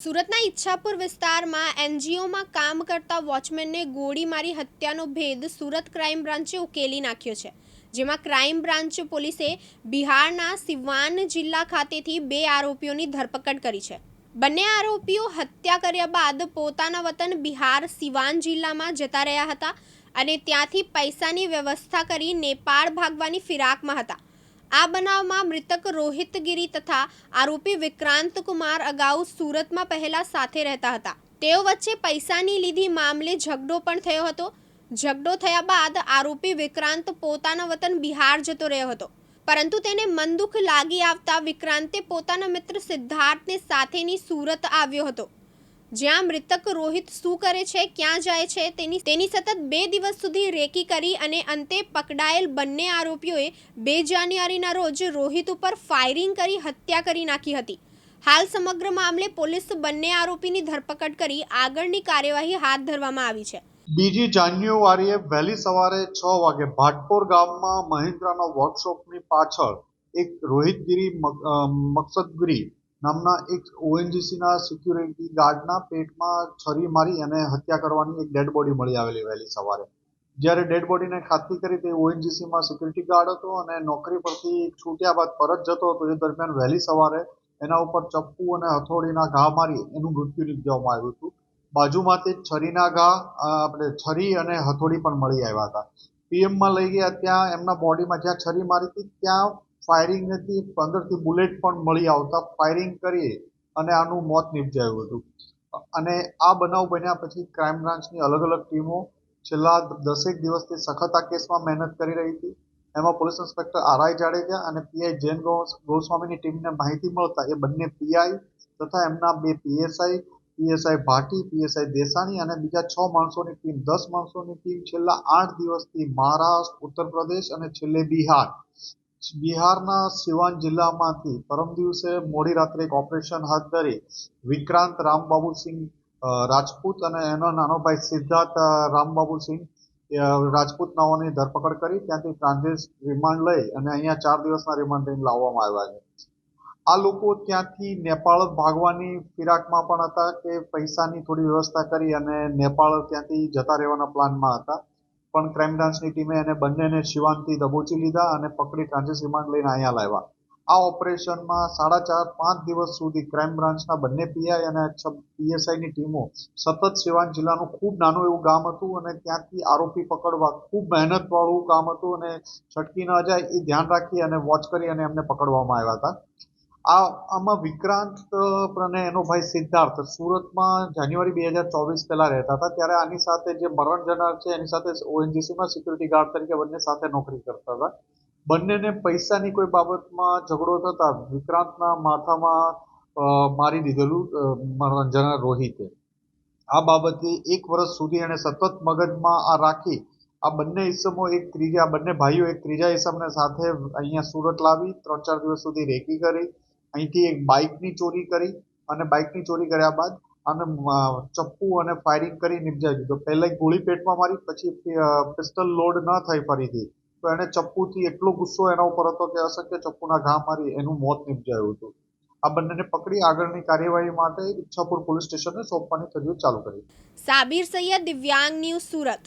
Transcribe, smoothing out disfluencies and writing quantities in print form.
સુરતના ઈચ્છાપુર વિસ્તારમાં એનજીઓમાં કામ કરતા વોચમેનને ગોળી મારી હત્યાનો ભેદ સુરત ક્રાઇમ બ્રાન્ચે ઉકેલી નાખ્યો છે, જેમાં ક્રાઇમ બ્રાન્ચ પોલીસે બિહારના સિવાન જિલ્લા ખાતેથી 2 આરોપીઓની ધરપકડ કરી છે. બંને આરોપીઓ હત્યા કર્યા બાદ પોતાના વતન બિહાર સિવાન જિલ્લામાં જતા રહ્યા હતા અને ત્યાંથી પૈસાની વ્યવસ્થા કરી નેપાળ ભાગવાની ફિરાકમાં હતા. આ બનાવમાં મૃતક રોહિત ગિરી તથા આરોપી વિક્રાંત કુમાર અગાઉ સુરતમાં પહેલા સાથે રહેતા હતા. તેઓ વચ્ચે પૈસાની લીધી મામલે ઝઘડો પણ થયો હતો. ઝઘડો થયા બાદ આરોપી વિક્રાંત પોતાના વતન બિહાર જતો રહ્યો હતો, પરંતુ તેને મન દુઃખ લાગી આવતા વિક્રાંતે પોતાના મિત્ર સિદ્ધાર્થને સાથેની સુરત આવ્યો હતો, જ્યાં મૃતક રોહિત શું કરે છે, ક્યાં જાય છે તેની સતત 2 દિવસ સુધી રેકી કરી અને અંતે પકડાયેલ બંને આરોપીઓએ 2 જાન્યુઆરીના રોજ રોહિત ઉપર ફાયરિંગ કરી હત્યા કરી નાખી હતી. હાલ સમગ્ર મામલે પોલીસ બંને આરોપીની ધરપકડ કરી આગળની કાર્યવાહી હાથ ધરવામાં આવી છે. 2 જાન્યુઆરીએ વહેલી સવારે 6 વાગે ભાટપોર ગામમાં મહિન્દ્રાના વર્કશોપની પાછળ એક રોહિતગીરી મકસદગીરી નામના એક ઓએનજીસીના સિક્યુરિટી ગાર્ડના પેટમાં છરી મારી અને હત્યા કરવાની એક ડેડ બોડી મળી આવેલી વહેલી સવારે. જ્યારે ડેડ બોડીને ખાતરી કરી તે ઓએનજીસીમાં સિક્યુરિટી ગાર્ડ હતો અને નોકરી પરથી છૂટ્યા બાદ પરત જતો હતો. એ દરમિયાન વહેલી સવારે એના ઉપર ચપ્પુ અને હથોડીના ઘા મારી એનું મૃત્યુ નિપજાવવામાં આવ્યું હતું. બાજુમાંથી છરીના ઘા, આપણે છરી અને હથોડી પણ મળી આવ્યા હતા. પીએમમાં લઈ ગયા, ત્યાં એમના બોડીમાં જ્યાં છરી મારી હતી ત્યાં ફાયરિંગથી અંદરથી બુલેટ પણ મળી આવતા ફાયરિંગ કરી અને આનું મોત નિપજાયું હતું. અને આ બનાવ બન્યા પછી ક્રાઇમ બ્રાન્ચની અલગ અલગ ટીમો છેલ્લા 10 દિવસથી સખત આ કેસમાં મહેનત કરી રહી હતી. એમાં પોલીસ ઇન્સ્પેક્ટર આરઆઈ જાડેજા અને પીઆઈ જૈન ગોસ્વામીની ટીમને માહિતી મળતા એ બંને પીઆઈ તથા એમના 2 પીએસઆઈ ભાટી, પીએસઆઈ દેસાણી અને બીજા 6 માણસોની ટીમ, 10 માણસોની ટીમ છેલ્લા 8 દિવસથી મહારાષ્ટ્ર, ઉત્તર પ્રદેશ અને છેલ્લે બિહારના સિવાન જિલ્લામાંથી પરમ દિવસે મોડી રાત્રે એક ઓપરેશન હાથ ધરી વિક્રાંત રામબાબુસિંહ રાજપૂત અને એનો નાનો ભાઈ સિદ્ધાર્થ રામબાબુસિંહ રાજપૂત નાઓની ધરપકડ કરી ત્યાંથી ટ્રાન્ઝિટ રિમાન્ડ લઈ અને અહીંયા 4 દિવસના રિમાન્ડ લઈને લાવવામાં આવ્યા છે. આ લોકો ત્યાંથી નેપાળ ભાગવાની ફિરાકમાં પણ હતા કે પૈસાની થોડી વ્યવસ્થા કરી અને નેપાળ ત્યાંથી જતા રહેવાના પ્લાનમાં હતા. પણ ક્રાઇમ બ્રાન્ચની ટીમે એને બંનેને શિવાનથી દબોચી લીધા અને પકડી ટ્રાન્ઝિટ રિમાન્ડ લઈને અહીંયા લાવ્યા. આ ઓપરેશનમાં 4.5 દિવસ સુધી ક્રાઇમ બ્રાન્ચના બંને પીઆઈ અને પીએસઆઈની ટીમો સતત સિવાન જિલ્લાનું ખૂબ નાનું એવું ગામ હતું અને ત્યાંથી આરોપી પકડવા ખૂબ મહેનતવાળું કામ હતું અને છટકી ન જાય એ ધ્યાન રાખી અને વોચ કરી અને એમને પકડવામાં આવ્યા હતા. આમાં વિક્રાંત અને એનો ભાઈ સિદ્ધાર્થ સુરતમાં જાન્યુઆરી 2024 પહેલા રહેતા હતા. ત્યારે આની સાથે જે મરણ જનાર છે એની સાથે ઓએનજીસીમાં સિક્યુરિટી ગાર્ડ તરીકે બંને સાથે નોકરી કરતા હતા. બંનેને પૈસાની કોઈ બાબતમાં ઝઘડો થતા વિક્રાંતના માથામાં મારી દીધેલું મરણ જનાર રોહિતે. આ બાબતે 1 વર્ષ સુધી એને સતત મગજમાં આ રાખી આ બંને ભાઈઓ એક ત્રીજા ઈસમને સાથે અહીંયા સુરત લાવી 3-4 દિવસ સુધી રેકી કરી, અહીંથી એક બાઇકની ચોરી કરી અને બાઇકની ચોરી કર્યા બાદ આને ચપ્પુ અને ફાયરિંગ કરી નિપજાવી દીધો. પહેલા એક ગોળી પેટમાં મારી, પછી પિસ્તલ લોડ ન થઈ ફરીથી તો એણે ચપ્પુથી એટલો ગુસ્સો એના ઉપર હતો કે અશક્ય ચપ્પુના ઘા મારી એનું મોત નિપજાયું હતું. આ બંનેને પકડી આગળની કાર્યવાહી માટે ઈચ્છાપુર પોલીસ સ્ટેશને સોંપવાની તજવીજ ચાલુ કરી. સાબિર સૈયદ, દિવ્યાંગ ન્યૂઝ, સુરત.